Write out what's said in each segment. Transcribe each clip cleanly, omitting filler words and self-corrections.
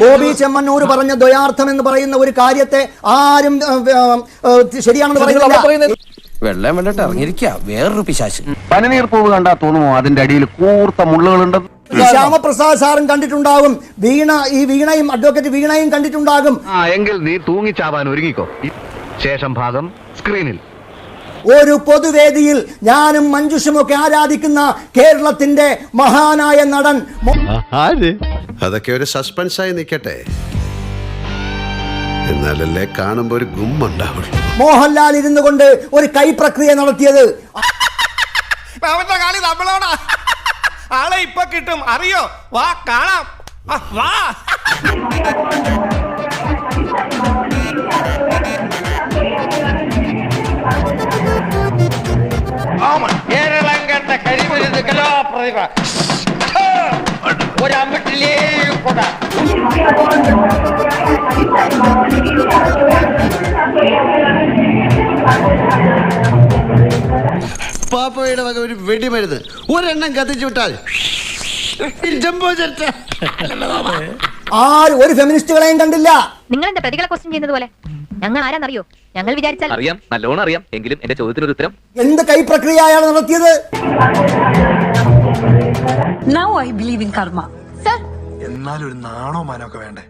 ബോബി ചെമ്മണ്ണൂർ പറഞ്ഞ ദ്വയാർത്ഥം എന്ന് പറയുന്ന ഒരു കാര്യത്തെ ആരും ശരിയാണെന്ന് പറയുന്നില്ല. വെള്ളം വേണ്ടിട്ട് ഇറങ്ങിയിരിക്കുക വേറൊരു പിശാച്. പനിനീർ പൂവ് കണ്ടാ തോന്നുമോ അതിന്റെ അടിയിൽ കൂർത്ത മുള്ളുകളുണ്ട്? ശ്യാമപ്രസാദ് സാറും കണ്ടിട്ടുണ്ടാകും, വീണയും അഡ്വക്കേറ്റ് വീണയും കണ്ടിട്ടുണ്ടാകും. എങ്കിൽ നീ തൂങ്ങിച്ചാവാൻ ഒരുങ്ങിക്കോ. ശേഷം ഭാഗം സ്ക്രീനിൽ. ഒരു പൊതുവേദിയിൽ ഞാനും മഞ്ജുഷുമൊക്കെ ആരാധിക്കുന്ന കേരളത്തിന്റെ മഹാനായ നടൻ, അതൊക്കെ ഒരു സസ്പെൻസായി നിൽക്കട്ടെ, എന്നാലല്ലേ കാണുമ്പോ ഒരു ഗുമ്മുണ്ടാവുള്ളൂ. മോഹൻലാൽ ഇരുന്നു കൊണ്ട് ഒരു കൈപ്രക്രിയ നടത്തിയത്. കളി നമ്മളോടാ. ആളെ ഇപ്പൊ കിട്ടും, അറിയോ? വാ കാണാം, വാ. കേരളം കണ്ട കഴിവരുത് കലാപ്രതിഭ ഒരമ്പട്ടിലേ കൂട. പാപ്പയുടെ വക ഒരു വെടിമരുന്ന് ഒരെണ്ണം കത്തിച്ചു വിട്ടാൽ ഒരു ഫെമിനിസ്റ്റുകളെയും കണ്ടില്ല. നിങ്ങൾ എന്താ പ്രതികളെ ക്വസ്റ്റ്യൻ ചെയ്യുന്നത് പോലെ? ഞങ്ങൾ ആരാന്നറിയോ? ഞങ്ങൾ വിചാരിച്ചാൽ അറിയാം, നല്ലോണം അറിയാം. എങ്കിലും എന്റെ ചോദ്യത്തിനൊരു ഉത്തരം. എന്ത് കൈപ്രക്രിയയാണ് നടത്തിയത്? Now I believe in karma. Sir, എന്നാലും ഒരു നാണോ മാനോ വേണ്ടേ?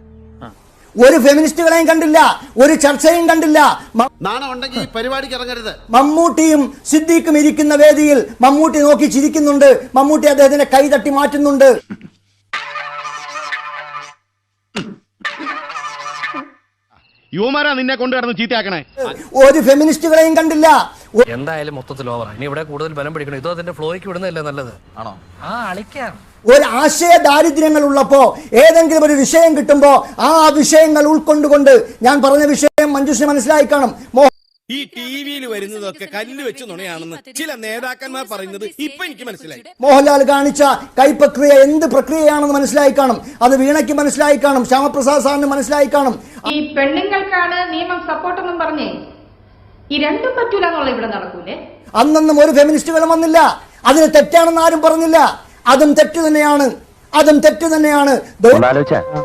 ഒരു ഫെമിനിസ്റ്റുകളെയും കണ്ടില്ല, ഒരു ചർച്ചയും കണ്ടില്ല. നാണം ഉണ്ടെങ്കിൽ ഈ പരിപാടിക്ക് ഇറങ്ങരുത്. മമ്മൂട്ടിയും സിദ്ദീഖും ഇരിക്കുന്ന വേദിയിൽ മമ്മൂട്ടി നോക്കി ചിരിക്കുന്നുണ്ട്, മമ്മൂട്ടി അദ്ദേഹത്തിന്റെ കൈ തട്ടി മാറ്റുന്നുണ്ട്. യുവമാരാ നിന്നെ കൊണ്ടുവരുന്നു ചീത്തയാക്കണേ. ഒരു ഫെമിനിസ്റ്റുകളെയും കണ്ടില്ല. എന്തായാലും മൊത്തത്തിൽ ഓവറാ. ഇനി ഇവിടെ കൂടുതൽ ബലം പിടിക്കണം. ഇതോ അതിന്റെ ഫ്ലോയ്ക്ക് വിടുന്നതല്ലേ നല്ലത്. ആണോ? അളിക്കാം. ഒരു ആശയ ദാരിദ്ര്യങ്ങൾ ഉള്ളപ്പോ ഏതെങ്കിലും ഒരു വിഷയം കിട്ടുമ്പോ ആ വിഷയങ്ങൾ ഉൾക്കൊണ്ടുകൊണ്ട്, ഞാൻ പറഞ്ഞ വിഷയം മഞ്ജുഷിനെ മനസ്സിലായി കാണും. ഈ ടിവിയിൽ വരുന്നതൊക്കെ കല്ല് വെച്ച് നുണയാണെന്ന് ചില നേതാക്കന്മാർ പറയുന്നത് ഇപ്പൊ എനിക്ക് മനസ്സിലായി. മോഹൻലാൽ കാണിച്ച കൈപ്രക്രിയ എന്ത് പ്രക്രിയയാണെന്ന് മനസ്സിലായി കാണും. അത് വീണയ്ക്ക് മനസ്സിലായി കാണും, ശ്യാമപ്രസാദ് സാറിന് മനസ്സിലായി കാണും. ഈ പെണ്ണുങ്ങൾക്കാണ് നിയമം സപ്പോർട്ടെന്നും പറഞ്ഞേ ഈ രണ്ടും പറ്റൂല എന്നുള്ള ഇവിടെ നടക്കൂലേ? അന്നൊന്നും ഒരു ഫെമിനിസ്റ്റുകളും വന്നില്ല. അതിന് തെറ്റാണെന്ന് ആരും പറഞ്ഞില്ല. അതും തെറ്റ് തന്നെയാണ്, അതും തെറ്റ് തന്നെയാണ്.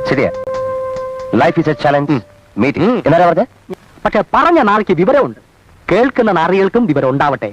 ശരിയാ, life is A challenge meeting എന്നാ പറഞ്ഞ. പക്ഷെ പറഞ്ഞ നാളേക്ക് വിവരമുണ്ട്, കേൾക്കുന്ന നാറികൾക്കും വിവരം ഉണ്ടാവട്ടെ.